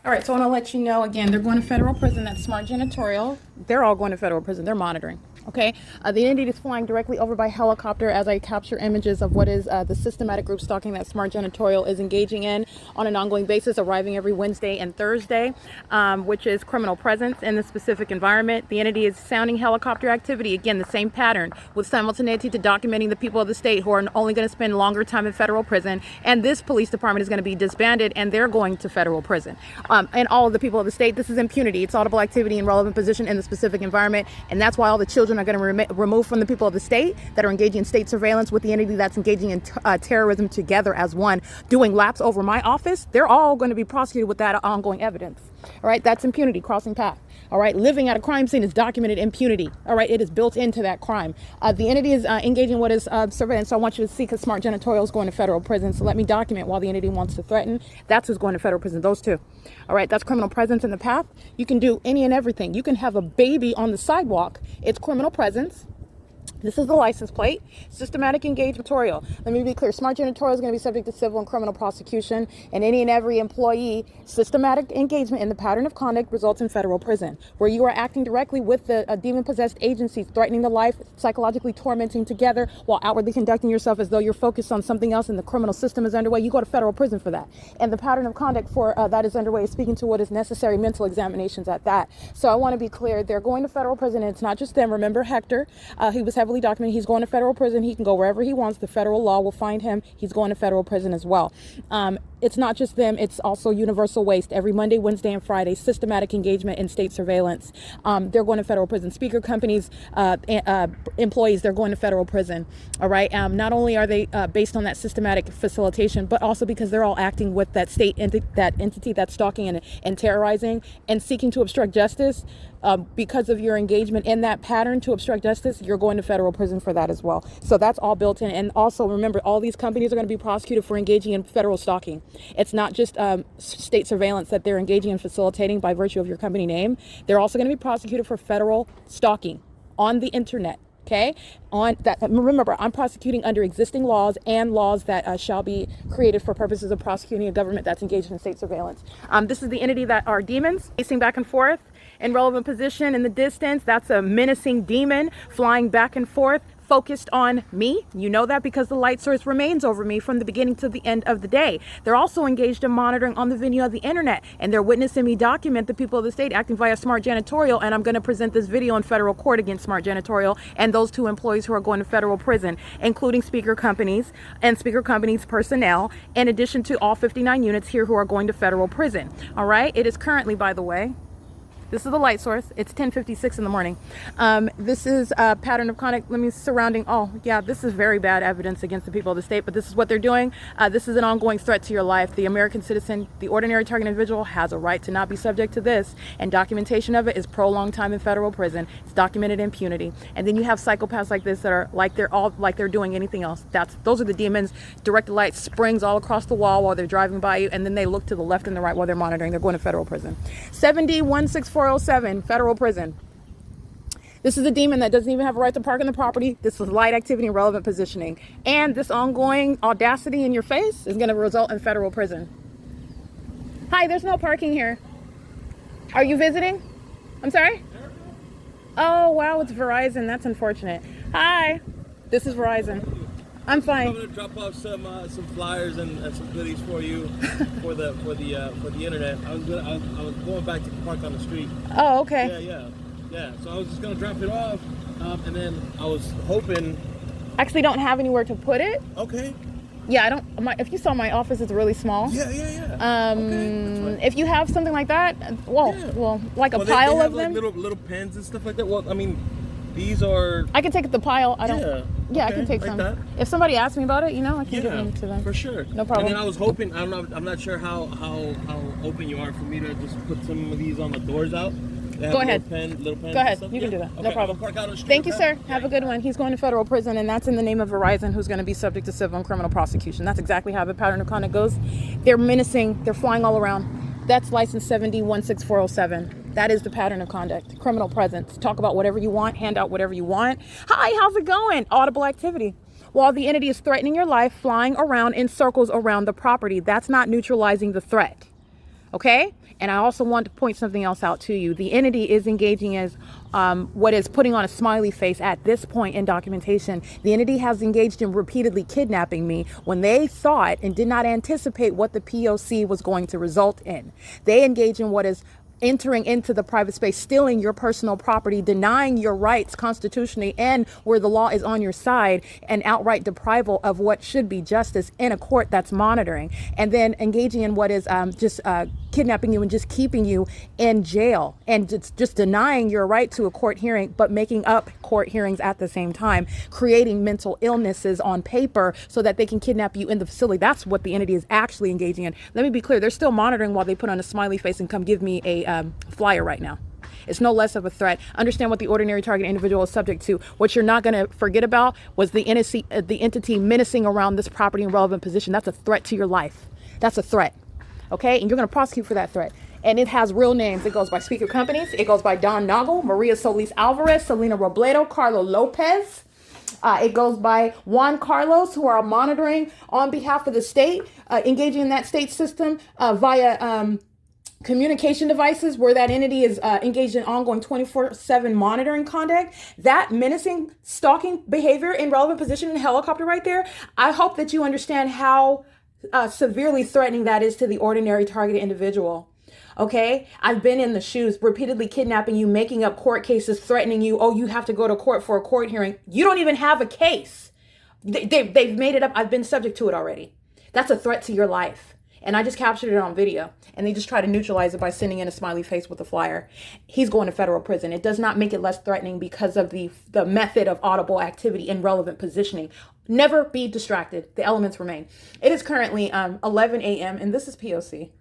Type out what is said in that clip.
All right, so I want to let you know again, they're going to federal prison. That's smart janitorial. They're all going to federal prison. They're monitoring. Okay, the entity is flying directly over by helicopter as I capture images of what is the systematic group stalking that smart janitorial is engaging in on an ongoing basis, arriving every Wednesday and Thursday, which is criminal presence in the specific environment. The entity is sounding helicopter activity. Again, the same pattern with simultaneity to documenting the people of the state who are only going to spend longer time in federal prison. And this police department is going to be disbanded and they're going to federal prison. And all of the people of the state, this is impunity. It's audible activity in relevant position in the specific environment. And that's why all the children are going to remove from the people of the state that are engaging in state surveillance with the entity that's engaging in terrorism together as one, doing laps over my office. They're all going to be prosecuted with that ongoing evidence. All right, that's impunity, crossing path. All right, living at a crime scene is documented impunity. All right, it is built into that crime. The entity is engaging what is surveillance. So I want you to see, because smart janitorial is going to federal prison. So let me document while the entity wants to threaten. That's who's going to federal prison. Those two. All right, that's criminal presence in the path. You can do any and everything. You can have a baby on the sidewalk. It's criminal presence. This is the license plate. Systematic engagementorial. Let me be clear. Smart janitorial is going to be subject to civil and criminal prosecution, and any and every employee, systematic engagement in the pattern of conduct results in federal prison, where you are acting directly with the demon-possessed agencies, threatening the life, psychologically tormenting together, while outwardly conducting yourself as though you're focused on something else and the criminal system is underway. You go to federal prison for that. And the pattern of conduct for that is underway is speaking to what is necessary mental examinations at that. So I want to be clear. They're going to federal prison, and it's not just them. Remember Hector? He was heavily documented. He's going to federal prison. He can go wherever he wants. The federal law will find him. He's going to federal prison as well. It's not just them. It's also universal waste. Every Monday, Wednesday, and Friday, systematic engagement in state surveillance. They're going to federal prison. Speaker companies, employees, they're going to federal prison. All right. Not only are they based on that systematic facilitation, but also because they're all acting with that state that entity that's stalking and terrorizing and seeking to obstruct justice. Because of your engagement in that pattern to obstruct justice, you're going to federal prison for that as well. So that's all built in. And also remember, all these companies are going to be prosecuted for engaging in federal stalking. It's not just state surveillance that they're engaging in facilitating by virtue of your company name. They're also going to be prosecuted for federal stalking on the internet. Okay, on that, remember, I'm prosecuting under existing laws and laws that shall be created for purposes of prosecuting a government that's engaged in state surveillance. This is the entity that are demons pacing back and forth in relevant position in the distance. That's a menacing demon flying back and forth, focused on me. You know that because the light source remains over me from the beginning to the end of the day. They're also engaged in monitoring on the venue of the internet, and they're witnessing me document the people of the state acting via smart janitorial. And I'm going to present this video in federal court against smart janitorial and those two employees who are going to federal prison, including speaker companies and speaker companies personnel, in addition to all 59 units here who are going to federal prison. All right. It is currently, by the way, this is the light source. It's 10:56 in the morning. This is a pattern of conduct. Let me surrounding. Oh, yeah, this is very bad evidence against the people of the state, but this is what they're doing. This is an ongoing threat to your life. The American citizen, the ordinary target individual, has a right to not be subject to this, and documentation of it is prolonged time in federal prison. It's documented impunity. And then you have psychopaths like this that are like they're doing anything else. Those are the demons. Directed light springs all across the wall while they're driving by you, and then they look to the left and the right while they're monitoring. They're going to federal prison. 7D16407, federal prison. This is a demon that doesn't even have a right to park on the property. This is light activity and relevant positioning. And this ongoing audacity in your face is going to result in federal prison. Hi, there's no parking here. Are you visiting? I'm sorry? Oh, wow, it's Verizon. That's unfortunate. Hi, this is Verizon. I'm fine. I'm going to drop off some flyers and some goodies for you for the internet. I was going back to park on the street. Oh, okay. Yeah. So I was just going to drop it off, and then I was hoping. Actually, don't have anywhere to put it. Okay. Yeah, I don't. If you saw my office, it's really small. Yeah. Okay, if you have something like that, like a pile they have of them, like little pens and stuff like that. Well, I mean, these are. I can take the pile. I don't. Yeah, I can take like some. That. If somebody asks me about it, I can give them to them. For sure. No problem. And then I was hoping. I don't know. I'm not sure how open you are for me to just put some of these on the doors out. Go ahead. Little pen. Go ahead. You can do that. Okay. No problem. Park out on the street. Thank you, sir. Have a good one. He's going to federal prison, and that's in the name of Verizon, who's going to be subject to civil and criminal prosecution. That's exactly how the pattern of conduct goes. They're menacing. They're flying all around. That's license 7D16407. That is the pattern of conduct. Criminal presence. Talk about whatever you want. Hand out whatever you want. Hi, how's it going? Audible activity. While the entity is threatening your life, flying around in circles around the property, that's not neutralizing the threat. Okay? And I also want to point something else out to you. The entity is engaging as what is putting on a smiley face at this point in documentation. The entity has engaged in repeatedly kidnapping me when they thought and did not anticipate what the P.O.C. was going to result in. They engage in what is entering into the private space, stealing your personal property, denying your rights constitutionally and where the law is on your side, and outright deprival of what should be justice in a court that's monitoring, and then engaging in what is just kidnapping you and just keeping you in jail, and just denying your right to a court hearing, but making up court hearings at the same time, creating mental illnesses on paper so that they can kidnap you in the facility. That's what the entity is actually engaging in. Let me be clear, they're still monitoring while they put on a smiley face and come give me a flyer right now. It's no less of a threat. Understand what the ordinary target individual is subject to. What you're not going to forget about was the entity menacing around this property in relevant position. That's a threat to your life. That's a threat. Okay? And you're going to prosecute for that threat. And it has real names. It goes by speaker companies. It goes by Don Nagel, Maria Solis Alvarez, Selena Robledo, Carlo Lopez. It goes by Juan Carlos, who are monitoring on behalf of the state, engaging in that state system via communication devices where that entity is engaged in ongoing 24/7 monitoring conduct. That menacing, stalking behavior in relevant position in a helicopter right there. I hope that you understand how severely threatening that is to the ordinary targeted individual. Okay, I've been in the shoes, repeatedly kidnapping you, making up court cases, threatening you. Oh, you have to go to court for a court hearing. You don't even have a case. They've made it up. I've been subject to it already. That's a threat to your life. And I just captured it on video. And they just try to neutralize it by sending in a smiley face with a flyer. He's going to federal prison. It does not make it less threatening because of the method of audible activity and relevant positioning. Never be distracted. The elements remain. It is currently 11 a.m. and this is P.O.C.